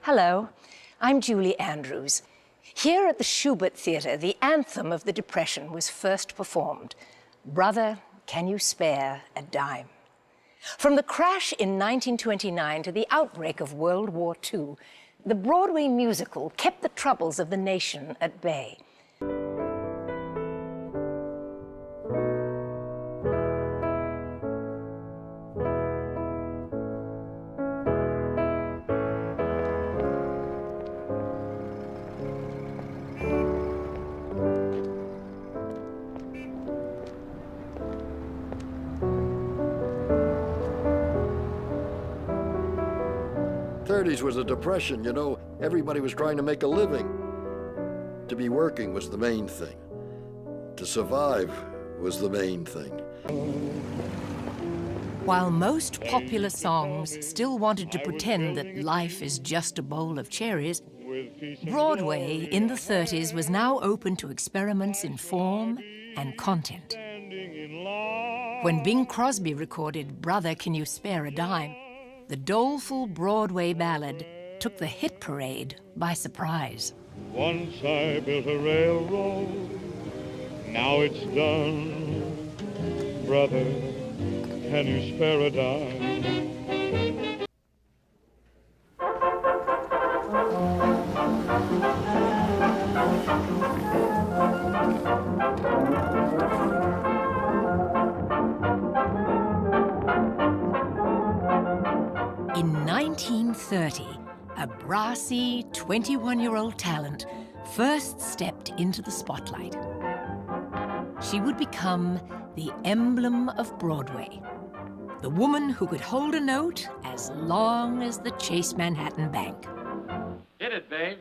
Hello, I'm Julie Andrews. Here at the Schubert Theatre, the anthem of the Depression was first performed, Brother, Can You Spare a Dime? From the crash in 1929 to the outbreak of World War II, the Broadway musical kept the troubles of the nation at bay. '30s was a depression, you know. Everybody was trying to make a living. To be working was the main thing. To survive was the main thing. While most popular songs still wanted to pretend that life is just a bowl of cherries, Broadway in the '30s was now open to experiments in form and content. When Bing Crosby recorded Brother, Can You Spare a Dime?, the doleful Broadway ballad took the hit parade by surprise. Once I built a railroad, now it's done. Brother, can you spare a dime? In 1930, a brassy 21-year-old talent first stepped into the spotlight. She would become the emblem of Broadway, the woman who could hold a note as long as the Chase Manhattan Bank. Hit it, babe.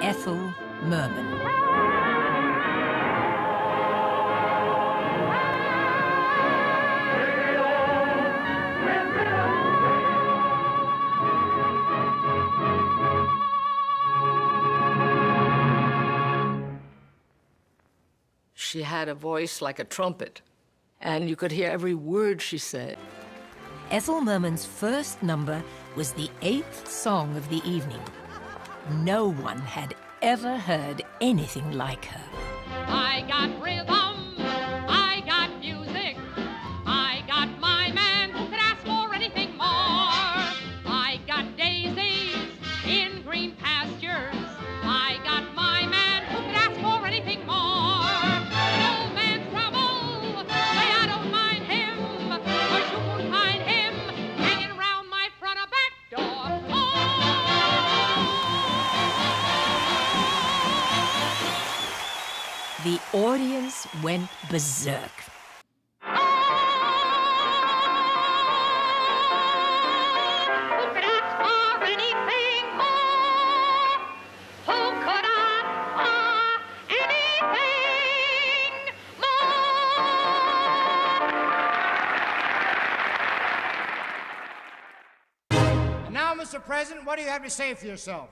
Ethel Merman. She had a voice like a trumpet, and you could hear every word she said. Ethel Merman's first number was the 8th song of the evening. No one had ever heard anything like her. I got rhythm, I got music, I got my man who could ask for anything more. I got daisies in green pastures, I got my man who could ask for anything more. The audience went berserk. And now, Mr. President, what do you have to say for yourself?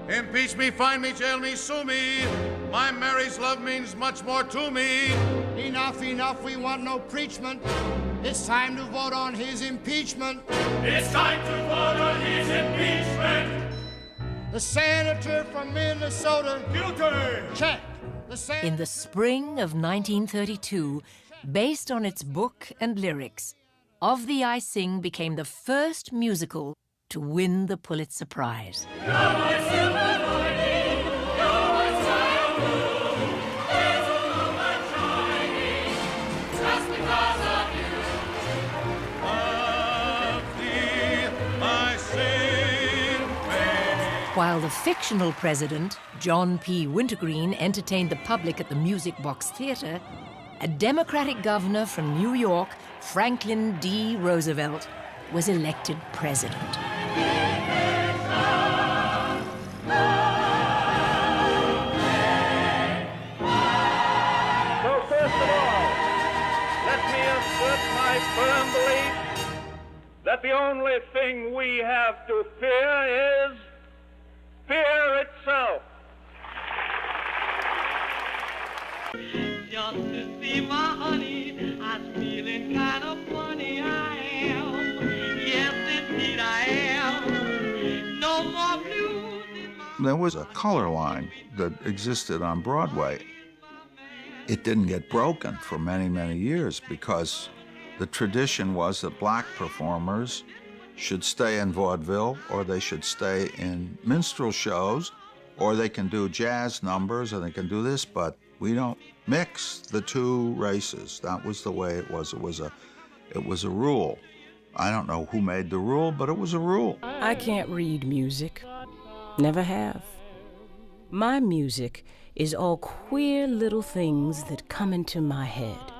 Impeach me, find me, jail me, sue me. My Mary's love means much more to me. Enough, enough, we want no preachment. It's time to vote on his impeachment. It's time to vote on his impeachment. The senator from Minnesota. Guilty. Check. In the spring of 1932, based on its book and lyrics, Of Thee I Sing became the first musical to win the Pulitzer Prize. While the fictional president, John P. Wintergreen, entertained the public at the Music Box Theatre, a Democratic governor from New York, Franklin D. Roosevelt, was elected president. So first of all, let me assert my firm belief that the only thing we have to fear is fear itself. Just to see my honey, I'm feeling kind of funny, I am. There was a color line that existed on Broadway. It didn't get broken for many, many years because the tradition was that black performers should stay in vaudeville, or they should stay in minstrel shows, or they can do jazz numbers, or they can do this, but we don't mix the two races. That was the way it was. It was a rule. I don't know who made the rule, but it was a rule. I can't read music. Never have. My music is all queer little things that come into my head.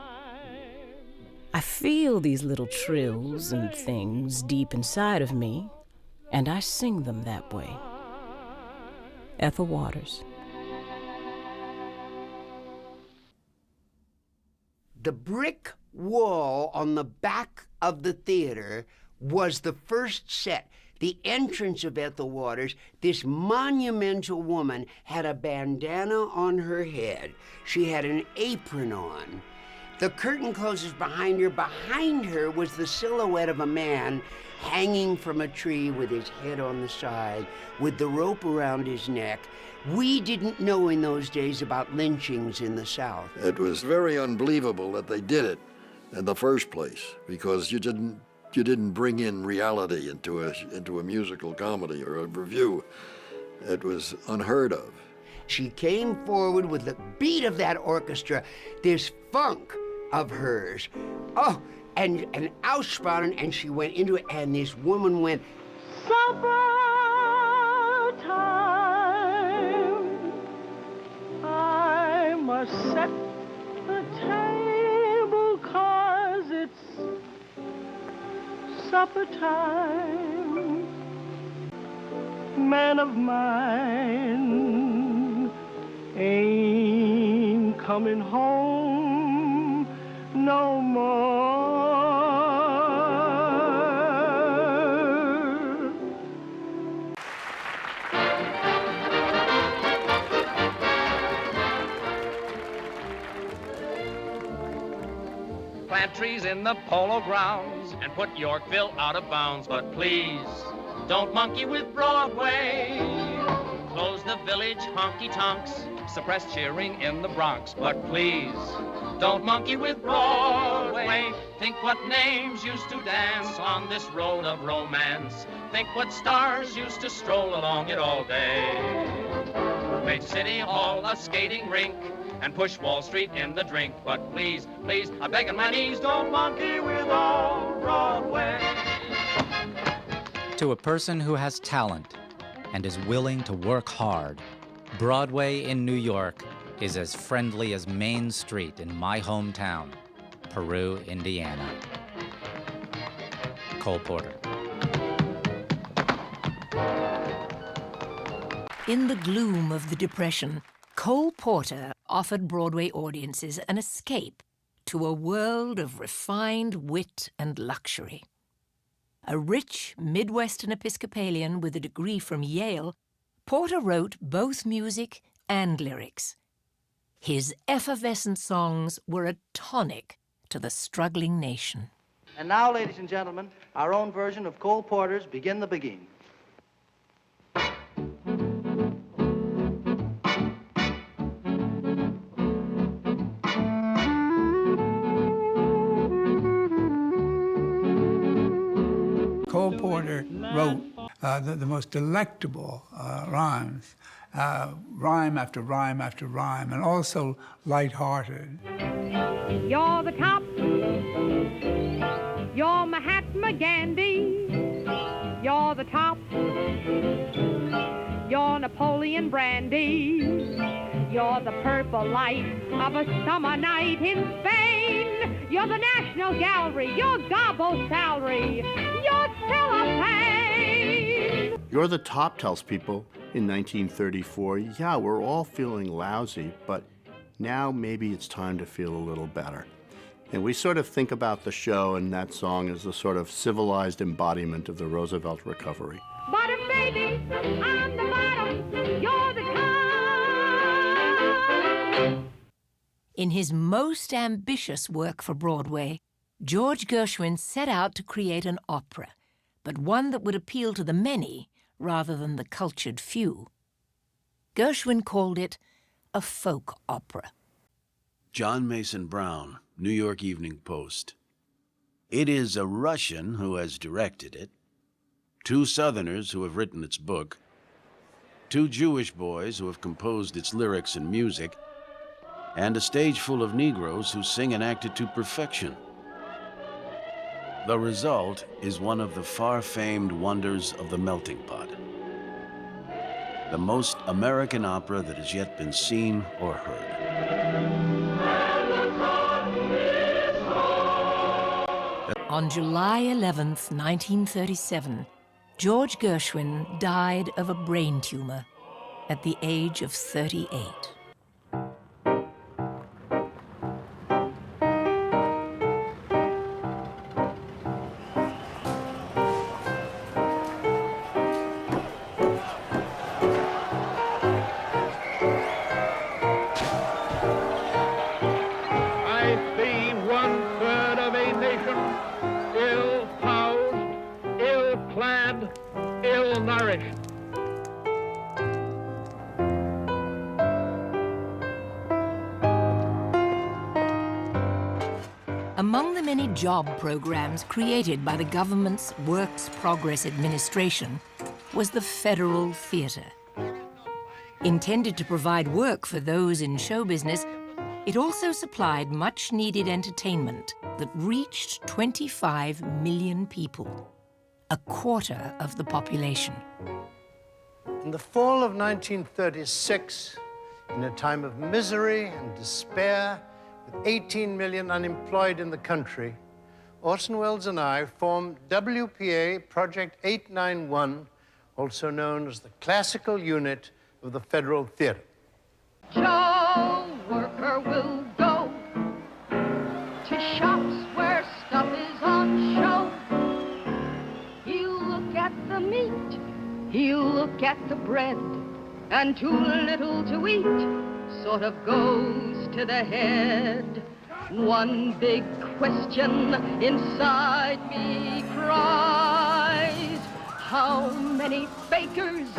I feel these little trills and things deep inside of me, and I sing them that way. Ethel Waters. The brick wall on the back of the theater was the first set. The entrance of Ethel Waters, this monumental woman, had a bandana on her head. She had an apron on. The curtain closes behind her. Behind her was the silhouette of a man hanging from a tree with his head on the side, with the rope around his neck. We didn't know in those days about lynchings in the South. It was very unbelievable that they did it in the first place, because you didn't bring in reality into a musical comedy or a review. It was unheard of. She came forward with the beat of that orchestra, this funk of hers. Oh, and Aussprachen, and she went into it, and this woman went, "Supper time, I must set the table 'cause it's supper time. Man of mine ain't coming home no more." Plant trees in the polo grounds and put Yorkville out of bounds, but please don't monkey with Broadway. Close the village honky-tonks, suppress cheering in the Bronx, but please don't monkey with Broadway. Think what names used to dance on this road of romance. Think what stars used to stroll along it all day. Made City Hall a skating rink and push Wall Street in the drink, but please, please, I beg on my knees, don't monkey with old Broadway. To a person who has talent and is willing to work hard, Broadway in New York is as friendly as Main Street in my hometown, Peru, Indiana. Cole Porter. In the gloom of the Depression, Cole Porter offered Broadway audiences an escape to a world of refined wit and luxury. A rich Midwestern Episcopalian with a degree from Yale, Porter wrote both music and lyrics. His effervescent songs were a tonic to the struggling nation. And now, ladies and gentlemen, our own version of Cole Porter's Begin the Begin. Cole Porter wrote the most delectable rhymes, rhyme after rhyme after rhyme, and also lighthearted. You're the top. You're Mahatma Gandhi. You're the top. You're Napoleon Brandy. You're the purple light of a summer night in Spain. You're the National Gallery. You're Gobbo's salary. You're cellophane. You're the top tells people in 1934, yeah, we're all feeling lousy, but now maybe it's time to feel a little better. And we sort of think about the show and that song as the sort of civilized embodiment of the Roosevelt recovery. Bottom baby, I'm the bottom. You're the top. In his most ambitious work for Broadway, George Gershwin set out to create an opera, but one that would appeal to the many rather than the cultured few. Gershwin called it a folk opera. John Mason Brown, New York Evening Post. It is a Russian who has directed it, 2 Southerners who have written its book, 2 Jewish boys who have composed its lyrics and music, and a stage full of Negroes who sing and act it to perfection. The result is one of the far-famed wonders of the melting pot. The most American opera that has yet been seen or heard. On July 11th, 1937, George Gershwin died of a brain tumor at the age of 38. I see 1/3 of a nation ill-housed, ill-clad, ill-nourished. Among the many job programs created by the government's Works Progress Administration was the Federal Theatre. Intended to provide work for those in show business, it also supplied much-needed entertainment that reached 25 million people, a quarter of the population. In the fall of 1936, in a time of misery and despair, with 18 million unemployed in the country, Orson Welles and I formed WPA Project 891, also known as the Classical Unit of the Federal Theatre. Joe worker will go to shops where stuff is on show. He'll look at the meat, he'll look at the bread, and too little to eat sort of goes to the head. One big question inside me cries, how many fakers,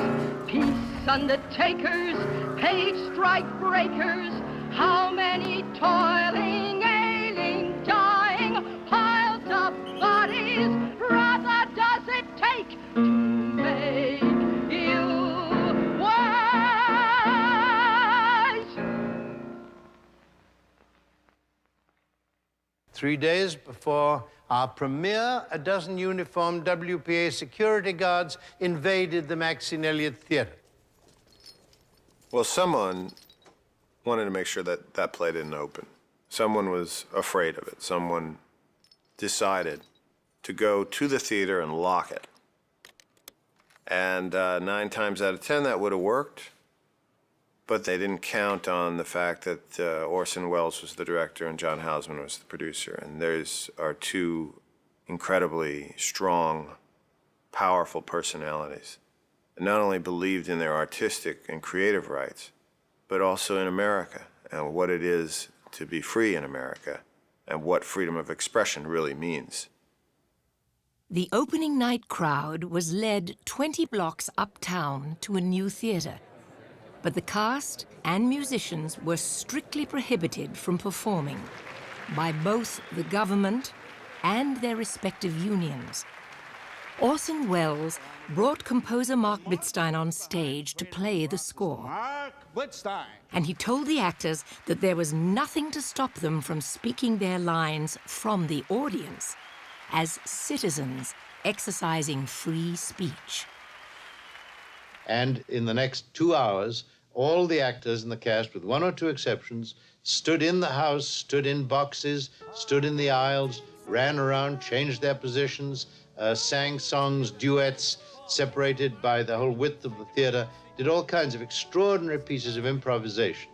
peace undertakers, page strike breakers, how many toiling, ailing, dying, piled up bodies, rather does it take to make you wise? 3 days before our premiere, a dozen uniformed WPA security guards invaded the Maxine Elliott Theater. Well, someone wanted to make sure that that play didn't open. Someone was afraid of it. Someone decided to go to the theater and lock it. And 9 times out of 10, that would have worked. But they didn't count on the fact that Orson Welles was the director and John Houseman was the producer. And those are 2 incredibly strong, powerful personalities. And not only believed in their artistic and creative rights, but also in America and what it is to be free in America and what freedom of expression really means. The opening night crowd was led 20 blocks uptown to a new theater. But the cast and musicians were strictly prohibited from performing by both the government and their respective unions. Orson Welles brought composer Mark Wittstein on stage to play the score. Mark Wittstein. And he told the actors that there was nothing to stop them from speaking their lines from the audience as citizens exercising free speech. And in the next 2 hours, all the actors in the cast, with 1 or 2 exceptions, stood in the house, stood in boxes, stood in the aisles, ran around, changed their positions, sang songs, duets, separated by the whole width of the theater, did all kinds of extraordinary pieces of improvisation.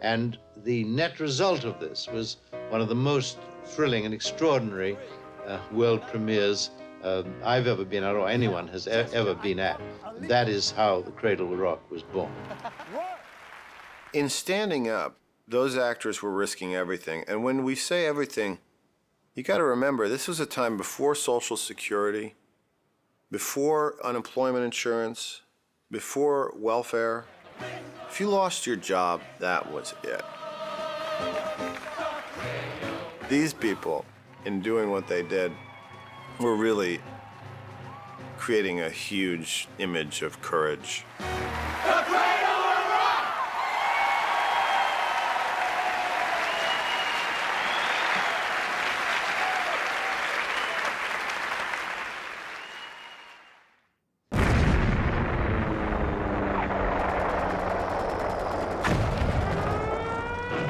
And the net result of this was one of the most thrilling and extraordinary world premieres I've ever been at, or anyone has ever been at. That is how The Cradle of Rock was born. In standing up, those actors were risking everything. And when we say everything, you got to remember, this was a time before Social Security, before unemployment insurance, before welfare. If you lost your job, that was it. These people, in doing what they did, were really creating a huge image of courage.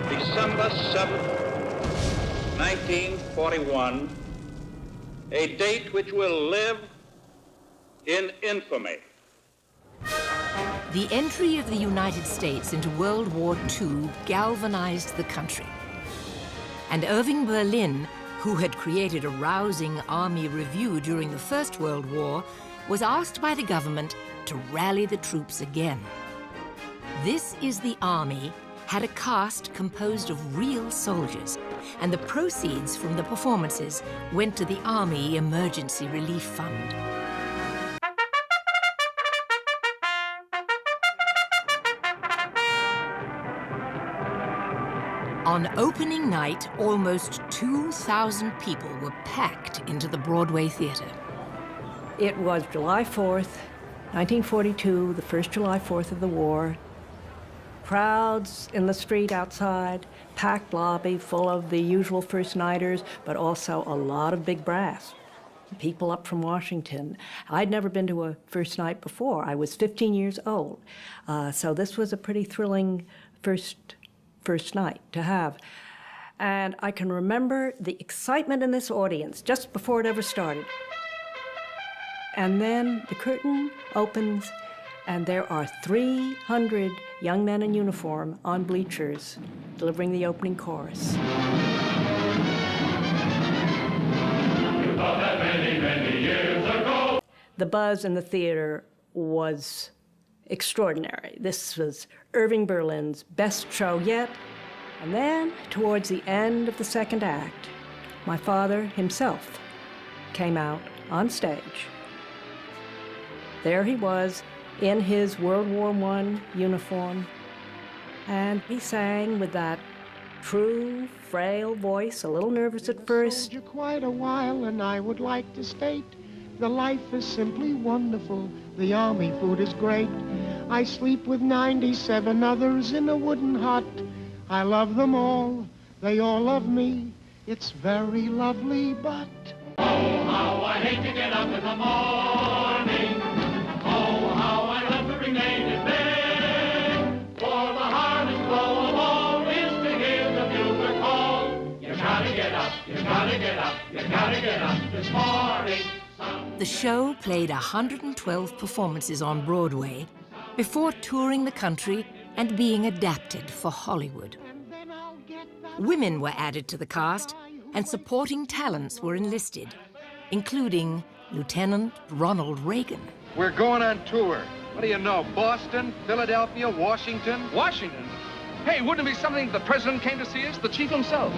December 7th, 1941, a date which will live in infamy. The entry of the United States into World War II galvanized the country. And Irving Berlin, who had created a rousing army review during the First World War, was asked by the government to rally the troops again. This Is the Army had a cast composed of real soldiers, and the proceeds from the performances went to the Army Emergency Relief Fund. On opening night, almost 2,000 people were packed into the Broadway Theater. It was July 4th, 1942, the first July 4th of the war. Crowds in the street outside, packed lobby full of the usual first-nighters, but also a lot of big brass. People up from Washington. I'd never been to a first night before. I was 15 years old. So this was a pretty thrilling first night to have. And I can remember the excitement in this audience just before it ever started. And then the curtain opens, and there are 300 young men in uniform on bleachers delivering the opening chorus. Many, many years ago. The buzz in the theater was extraordinary. This was Irving Berlin's best show yet. And then, towards the end of the second act, my father himself came out on stage. There he was in his World War I uniform, and he sang with that true, frail voice, a little nervous at first. Quite a while, and I would like to state the life is simply wonderful. The army food is great. I sleep with 97 others in a wooden hut. I love them all. They all love me. It's very lovely, but Oh, how I hate to get up in the morning. Oh, how I love to remain in bed. For the hardest blow of all is to hear the bugler call. You gotta get up, you gotta get up, you gotta get up this morning. The show played 112 performances on Broadway before touring the country and being adapted for Hollywood. Women were added to the cast, and supporting talents were enlisted, including Lieutenant Ronald Reagan. We're going on tour. What do you know, Boston, Philadelphia, Washington? Washington? Hey, wouldn't it be something if the president came to see us, the chief himself?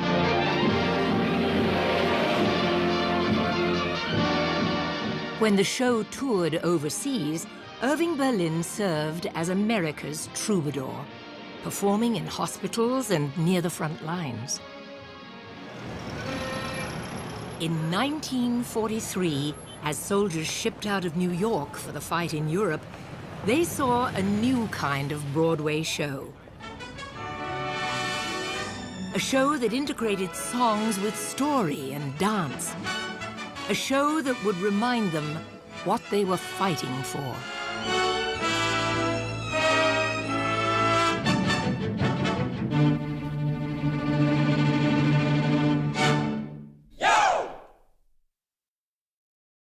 When the show toured overseas, Irving Berlin served as America's troubadour, performing in hospitals and near the front lines. In 1943, as soldiers shipped out of New York for the fight in Europe, they saw a new kind of Broadway show. A show that integrated songs with story and dance. A show that would remind them what they were fighting for.